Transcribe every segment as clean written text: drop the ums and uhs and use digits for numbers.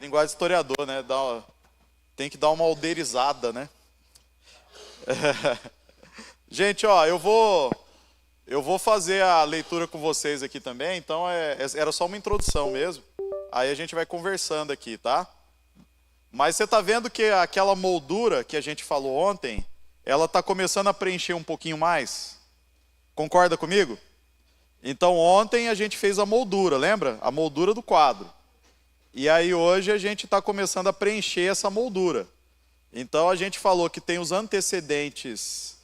Linguagem de historiador, né? Tem que dar uma aldeirizada, né? Gente, ó, eu vou fazer a leitura com vocês aqui também, então era só uma introdução mesmo. Aí a gente vai conversando aqui, tá? Mas você está vendo que aquela moldura que a gente falou ontem, ela está começando a preencher um pouquinho mais? Concorda comigo? Então ontem a gente fez a moldura, lembra? A moldura do quadro. E aí hoje a gente está começando a preencher essa moldura. Então a gente falou que tem os antecedentes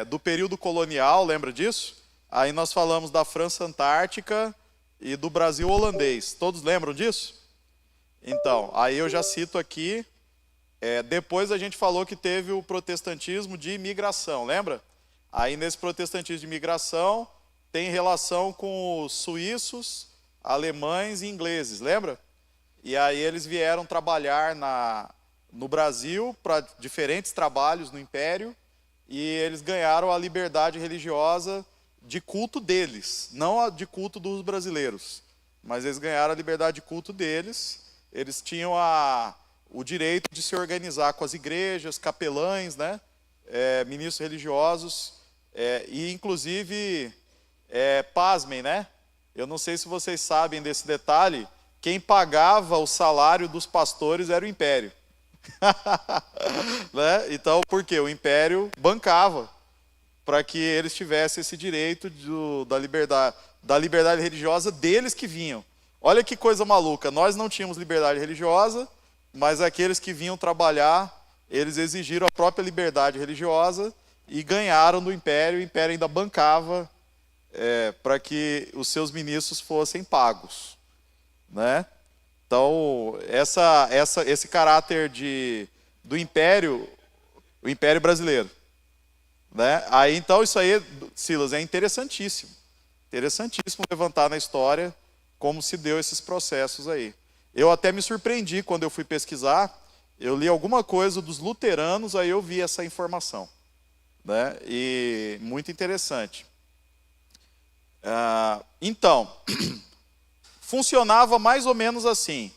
do período colonial, lembra disso? Aí nós falamos da França Antártica e do Brasil holandês. Todos lembram disso? Então, aí eu já cito aqui. Depois a gente falou que teve o protestantismo de imigração, lembra? Aí nesse protestantismo de imigração tem relação com os suíços, alemães e ingleses, lembra? E aí eles vieram trabalhar no Brasil para diferentes trabalhos no Império e eles ganharam a liberdade religiosa de culto deles, não a de culto dos brasileiros, mas eles ganharam a liberdade de culto deles. Eles tinham o direito de se organizar com as igrejas, capelães, né? Ministros religiosos, e inclusive, pasmem, né? Eu não sei se vocês sabem desse detalhe, quem pagava o salário dos pastores era o Império. Né? Então, por quê? O Império bancava para que eles tivessem esse direito da liberdade religiosa deles que vinham. Olha que coisa maluca, nós não tínhamos liberdade religiosa, mas aqueles que vinham trabalhar, eles exigiram a própria liberdade religiosa e ganharam do Império. O Império ainda bancava para que os seus ministros fossem pagos, né? Então, esse caráter do Império, o Império brasileiro, né? Aí, então, isso aí, Silas, é interessantíssimo. Interessantíssimo levantar na história como se deu esses processos aí. Eu até me surpreendi quando eu fui pesquisar, eu li alguma coisa dos luteranos, aí eu vi essa informação, né? E muito interessante. Então, funcionava mais ou menos assim.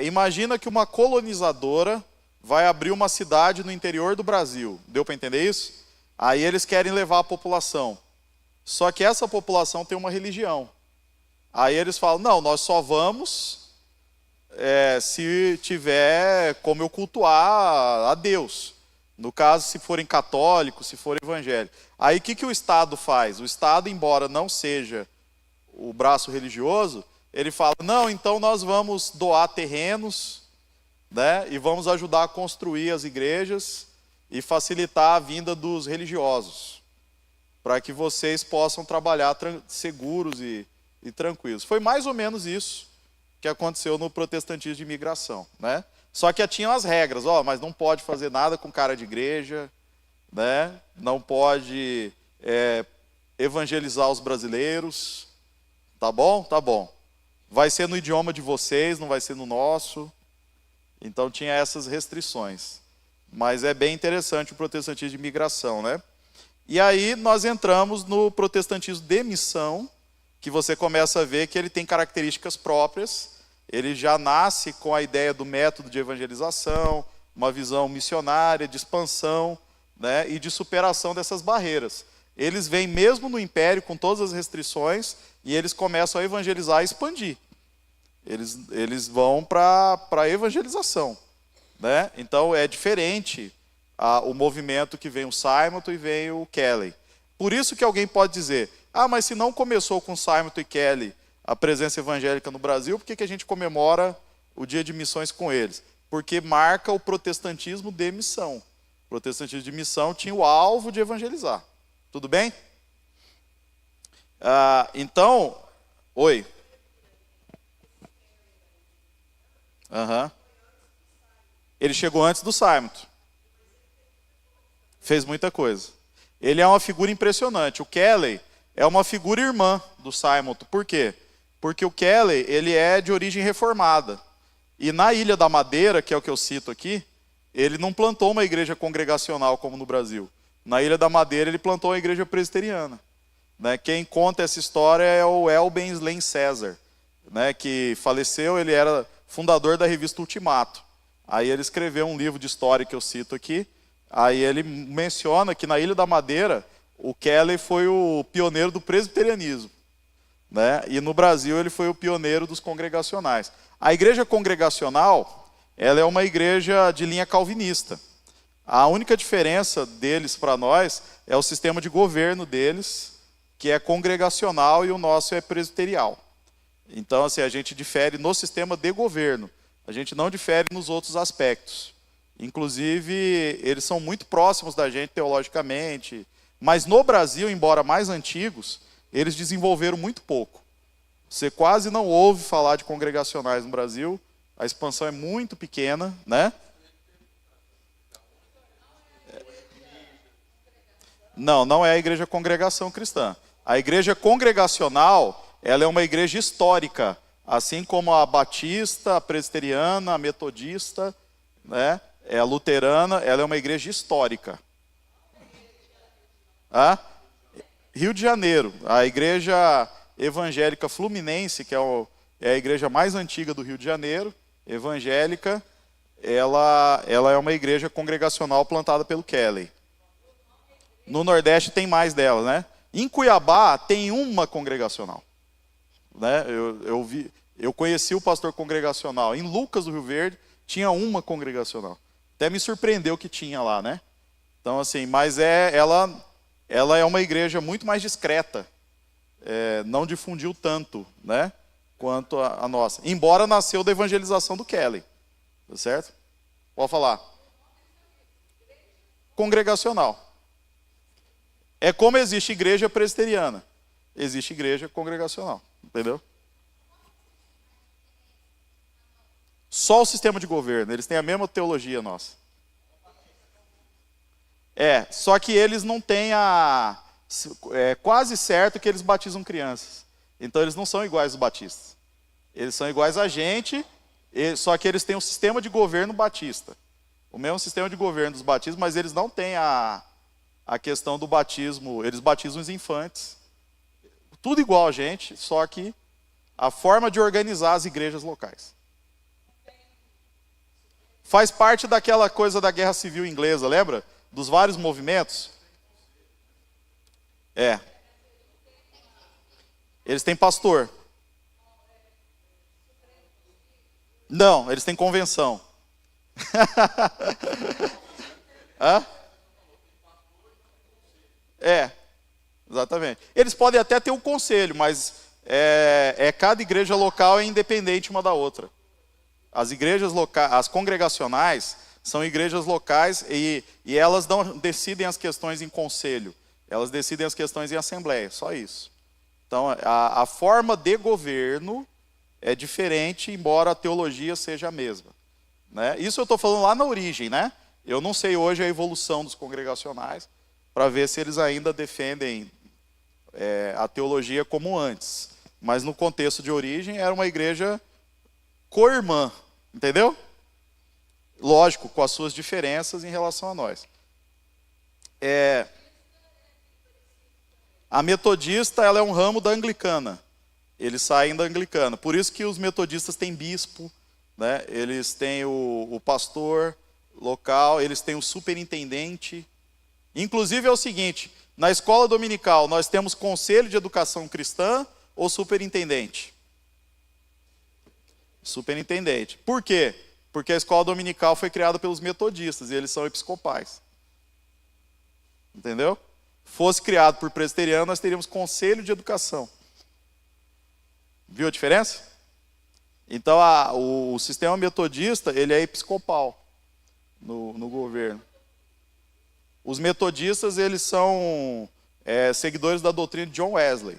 Imagina que uma colonizadora vai abrir uma cidade no interior do Brasil. Deu para entender isso? Aí eles querem levar a população. Só que essa população tem uma religião. Aí eles falam, não, nós só vamos se tiver como eu cultuar a Deus. No caso, se forem católicos, se forem evangélicos. Aí o que o Estado faz? O Estado, embora não seja o braço religioso, ele fala, não, então nós vamos doar terrenos, né, e vamos ajudar a construir as igrejas e facilitar a vinda dos religiosos, para que vocês possam trabalhar seguros e tranquilos. Foi mais ou menos isso que aconteceu no protestantismo de imigração, né? Só que tinham as regras, mas não pode fazer nada com cara de igreja, né? Não pode evangelizar os brasileiros, tá bom? Tá bom. Vai ser no idioma de vocês, não vai ser no nosso. Então tinha essas restrições. Mas é bem interessante o protestantismo de imigração, né? E aí nós entramos no protestantismo de missão, que você começa a ver que ele tem características próprias. Ele já nasce com a ideia do método de evangelização, uma visão missionária, de expansão, né, e de superação dessas barreiras. Eles vêm mesmo no Império com todas as restrições e eles começam a evangelizar e expandir. Eles vão para a evangelização, né? Então é diferente o movimento que vem o Simonton e vem o Kelly. Por isso que alguém pode dizer, mas se não começou com Simonton e Kelly a presença evangélica no Brasil, por que a gente comemora o dia de missões com eles? Porque marca o protestantismo de missão. O protestantismo de missão tinha o alvo de evangelizar. Tudo bem? Então, oi. Ele chegou antes do Simonton. Fez muita coisa. Ele é uma figura impressionante. O Kelly é uma figura irmã do Simonton. Por quê? Porque o Kelly, ele é de origem reformada. E na Ilha da Madeira, que é o que eu cito aqui, ele não plantou uma igreja congregacional como no Brasil. Na Ilha da Madeira, ele plantou uma igreja presbiteriana, né? Quem conta essa história é o Elben Slein César, né? Que faleceu, ele era fundador da revista Ultimato. Aí ele escreveu um livro de história que eu cito aqui. Aí ele menciona que na Ilha da Madeira, o Kelly foi o pioneiro do presbiterianismo, né? E no Brasil ele foi o pioneiro dos congregacionais. A igreja congregacional, ela é uma igreja de linha calvinista. A única diferença deles para nós é o sistema de governo deles, que é congregacional, e o nosso é presbiterial. Então, assim, a gente difere no sistema de governo. A gente não difere nos outros aspectos. Inclusive, eles são muito próximos da gente teologicamente. Mas no Brasil, embora mais antigos, eles desenvolveram muito pouco. Você quase não ouve falar de congregacionais no Brasil. A expansão é muito pequena, né? Não, não é a igreja congregação cristã. A igreja congregacional, ela é uma igreja histórica, assim como a batista, a presbiteriana, a metodista, né? A luterana, ela é uma igreja histórica. Rio de Janeiro, a igreja evangélica fluminense, que é a igreja mais antiga do Rio de Janeiro, evangélica, ela é uma igreja congregacional plantada pelo Kelly. No Nordeste tem mais delas, né? Em Cuiabá tem uma congregacional, né? Eu conheci o pastor congregacional. Em Lucas do Rio Verde tinha uma congregacional. Até me surpreendeu que tinha lá, né? Então, assim, mas ela é uma igreja muito mais discreta. Não difundiu tanto, né? Quanto a nossa. Embora nasceu da evangelização do Kelly. Tá certo? Pode falar. Congregacional. É como existe igreja presbiteriana. Existe igreja congregacional. Entendeu? Só o sistema de governo. Eles têm a mesma teologia nossa. Só que eles não têm É quase certo que eles batizam crianças. Então eles não são iguais aos batistas. Eles são iguais a gente, só que eles têm um sistema de governo batista. O mesmo sistema de governo dos batistas, mas eles não têm a questão do batismo. Eles batizam os infantes. Tudo igual a gente, só que a forma de organizar as igrejas locais. Faz parte daquela coisa da Guerra Civil Inglesa, lembra? Dos vários movimentos. Eles têm pastor. Não, eles têm convenção. Exatamente. Eles podem até ter um conselho, mas cada igreja local é independente uma da outra. As igrejas locais, as congregacionais, são igrejas locais e elas não decidem as questões em conselho. Elas decidem as questões em assembleia, só isso. Então, a forma de governo é diferente, embora a teologia seja a mesma, né? Isso eu estou falando lá na origem, né? Eu não sei hoje a evolução dos congregacionais, para ver se eles ainda defendem a teologia como antes. Mas no contexto de origem, era uma igreja co-irmã, entendeu? Lógico, com as suas diferenças em relação a nós. A metodista, ela é um ramo da anglicana. Eles saem da anglicana. Por isso que os metodistas têm bispo, né? Eles têm o pastor local, eles têm o superintendente. Inclusive é o seguinte, na escola dominical nós temos conselho de educação cristã ou superintendente? Superintendente. Por quê? Porque a escola dominical foi criada pelos metodistas e eles são episcopais. Entendeu? Fosse criado por presbiteriano, nós teríamos conselho de educação. Viu a diferença? Então, o sistema metodista, ele é episcopal no governo. Os metodistas, eles são seguidores da doutrina de John Wesley.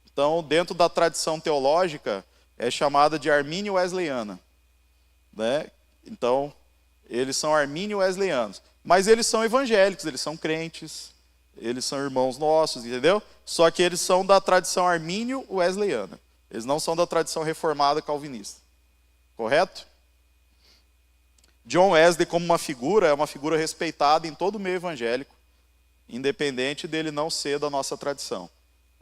Então, dentro da tradição teológica, é chamada de armínio-wesleyana, né? Então, eles são armínio-wesleyanos. Mas eles são evangélicos, eles são crentes, eles são irmãos nossos, entendeu? Só que eles são da tradição armínio-wesleyana. Eles não são da tradição reformada calvinista. Correto? John Wesley, como uma figura, é uma figura respeitada em todo o meio evangélico, independente dele não ser da nossa tradição.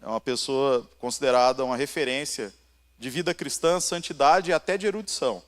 É uma pessoa considerada uma referência de vida cristã, santidade e até de erudição.